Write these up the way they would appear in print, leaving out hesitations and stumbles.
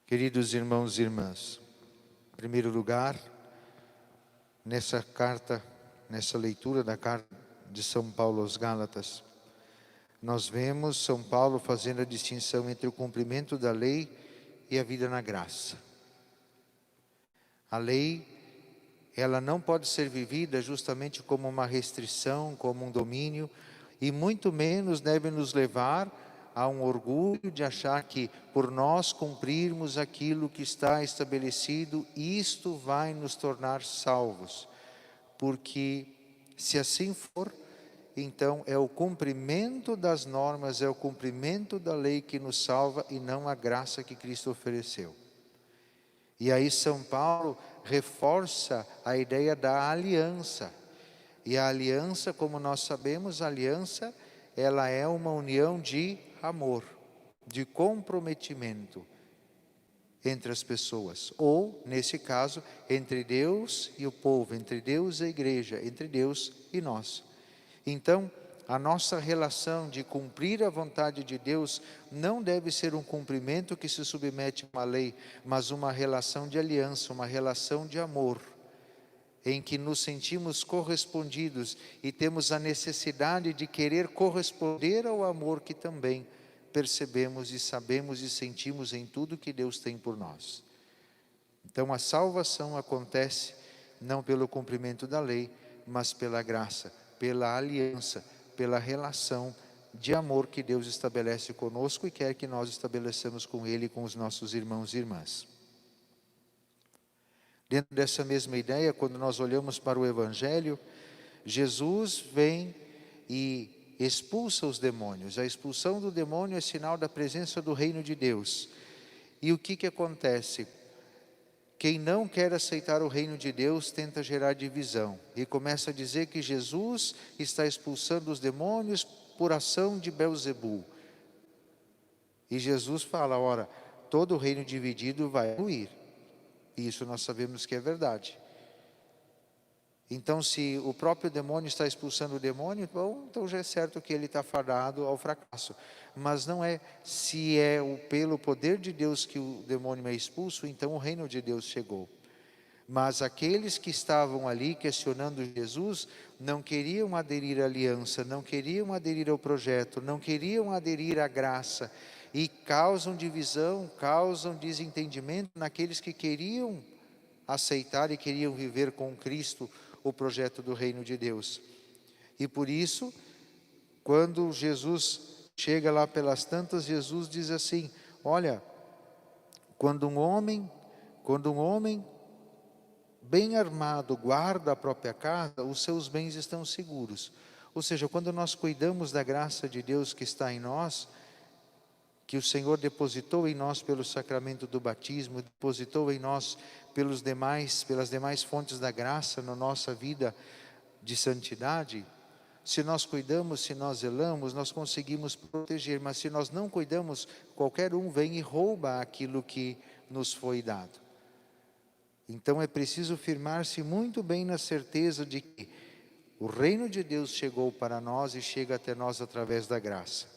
Queridos irmãos e irmãs, em primeiro lugar, nessa carta, nessa leitura da carta de São Paulo aos Gálatas, nós vemos São Paulo fazendo a distinção entre o cumprimento da lei e a vida na graça. A lei, ela não pode ser vivida justamente como uma restrição, como um domínio, e muito menos deve nos levar a um orgulho de achar que por nós cumprirmos aquilo que está estabelecido, isto vai nos tornar salvos. Porque se assim for, então é o cumprimento das normas, é o cumprimento da lei que nos salva e não a graça que Cristo ofereceu. E aí São Paulo reforça a ideia da aliança. E a aliança, como nós sabemos, a aliança, ela é uma união de amor, de comprometimento entre as pessoas. Ou, nesse caso, entre Deus e o povo, entre Deus e a igreja, entre Deus e nós. Então, a nossa relação de cumprir a vontade de Deus não deve ser um cumprimento que se submete a uma lei, mas uma relação de aliança, uma relação de amor, em que nos sentimos correspondidos e temos a necessidade de querer corresponder ao amor que também percebemos e sabemos e sentimos em tudo que Deus tem por nós. Então a salvação acontece não pelo cumprimento da lei, mas pela graça, pela aliança, pela relação de amor que Deus estabelece conosco e quer que nós estabeleçamos com Ele e com os nossos irmãos e irmãs. Dentro dessa mesma ideia, quando nós olhamos para o Evangelho, Jesus vem e expulsa os demônios. A expulsão do demônio é sinal da presença do reino de Deus. E o que acontece? Quem não quer aceitar o reino de Deus tenta gerar divisão. E começa a dizer que Jesus está expulsando os demônios por ação de Belzebu. E Jesus fala, ora, todo o reino dividido vai ruir. E isso nós sabemos que é verdade. Então, se o próprio demônio está expulsando o demônio, bom, então já é certo que ele está fadado ao fracasso. Mas não é se é pelo poder de Deus que o demônio é expulso, então o reino de Deus chegou. Mas aqueles que estavam ali questionando Jesus, não queriam aderir à aliança, não queriam aderir ao projeto, não queriam aderir à graça. E causam divisão, causam desentendimento naqueles que queriam aceitar e queriam viver com Cristo o projeto do reino de Deus. E por isso, quando Jesus chega lá pelas tantas, Jesus diz assim, olha, quando um homem bem armado guarda a própria casa, os seus bens estão seguros. Ou seja, quando nós cuidamos da graça de Deus que está em nós, que o Senhor depositou em nós pelo sacramento do batismo, depositou em nós pelas demais fontes da graça na nossa vida de santidade, se nós cuidamos, se nós zelamos, nós conseguimos proteger, mas se nós não cuidamos, qualquer um vem e rouba aquilo que nos foi dado. Então é preciso firmar-se muito bem na certeza de que o reino de Deus chegou para nós e chega até nós através da graça.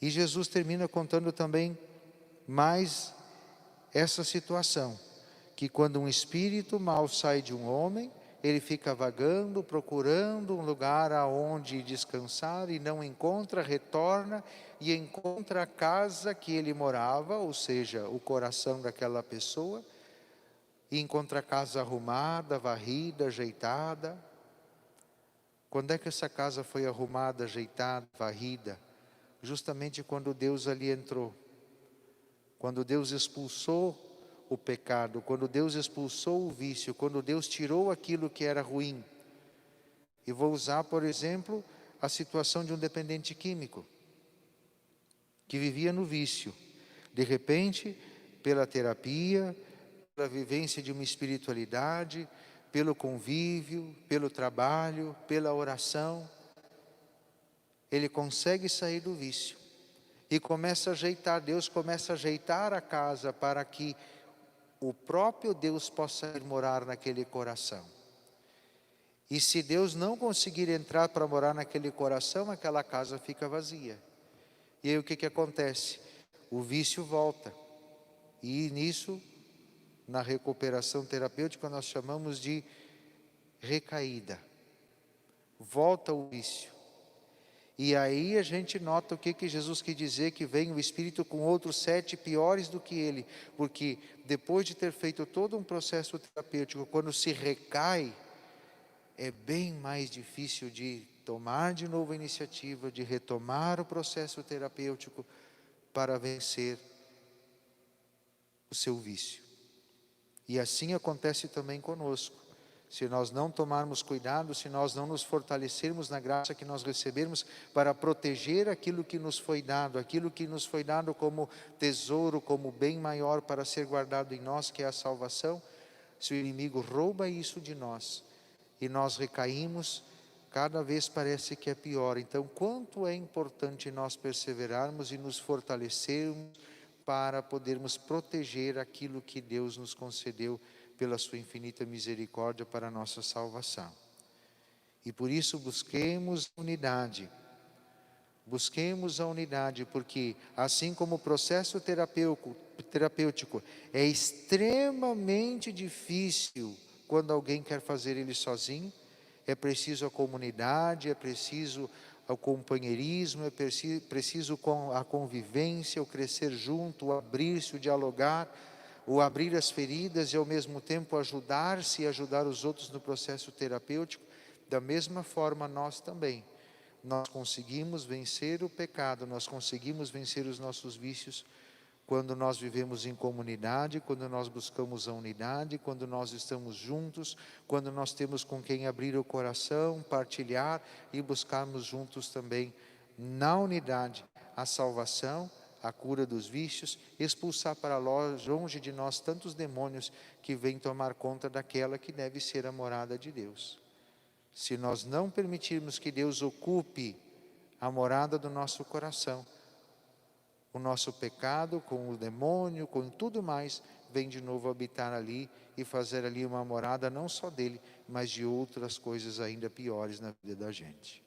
E Jesus termina contando também mais essa situação, que quando um espírito mau sai de um homem, ele fica vagando, procurando um lugar aonde descansar e não encontra, retorna e encontra a casa que ele morava, ou seja, o coração daquela pessoa, e encontra a casa arrumada, varrida, ajeitada. Quando é que essa casa foi arrumada, ajeitada, varrida? Justamente quando Deus ali entrou, quando Deus expulsou o pecado, quando Deus expulsou o vício, quando Deus tirou aquilo que era ruim. E vou usar, por exemplo, a situação de um dependente químico, que vivia no vício. De repente, pela terapia, pela vivência de uma espiritualidade, pelo convívio, pelo trabalho, pela oração, ele consegue sair do vício e começa a ajeitar, Deus começa a ajeitar a casa para que o próprio Deus possa ir morar naquele coração. E se Deus não conseguir entrar para morar naquele coração, aquela casa fica vazia. E aí o que acontece? O vício volta. E nisso, na recuperação terapêutica, nós chamamos de recaída. Volta ao vício. E aí a gente nota o que Jesus quis dizer, que vem o Espírito com outros 7 piores do que ele. Porque depois de ter feito todo um processo terapêutico, quando se recai, é bem mais difícil de tomar de novo a iniciativa, de retomar o processo terapêutico para vencer o seu vício. E assim acontece também conosco. Se nós não tomarmos cuidado, se nós não nos fortalecermos na graça que nós recebemos para proteger aquilo que nos foi dado como tesouro, como bem maior para ser guardado em nós, que é a salvação, se o inimigo rouba isso de nós e nós recaímos, cada vez parece que é pior. Então, quanto é importante nós perseverarmos e nos fortalecermos para podermos proteger aquilo que Deus nos concedeu pela sua infinita misericórdia para a nossa salvação. E por isso busquemos a unidade, porque assim como o processo terapêutico é extremamente difícil quando alguém quer fazer ele sozinho, é preciso a comunidade, é preciso o companheirismo, é preciso a convivência, o crescer junto, o abrir-se, o dialogar, o abrir as feridas e ao mesmo tempo ajudar-se e ajudar os outros no processo terapêutico. Da mesma forma nós também, nós conseguimos vencer o pecado, nós conseguimos vencer os nossos vícios quando nós vivemos em comunidade, quando nós buscamos a unidade, quando nós estamos juntos, quando nós temos com quem abrir o coração, partilhar e buscarmos juntos também na unidade a salvação, a cura dos vícios, expulsar para longe de nós tantos demônios que vêm tomar conta daquela que deve ser a morada de Deus. Se nós não permitirmos que Deus ocupe a morada do nosso coração, o nosso pecado, com o demônio, com tudo mais, vem de novo habitar ali e fazer ali uma morada não só dele, mas de outras coisas ainda piores na vida da gente.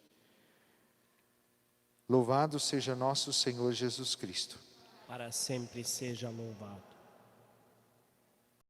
Louvado seja nosso Senhor Jesus Cristo. Para sempre seja louvado.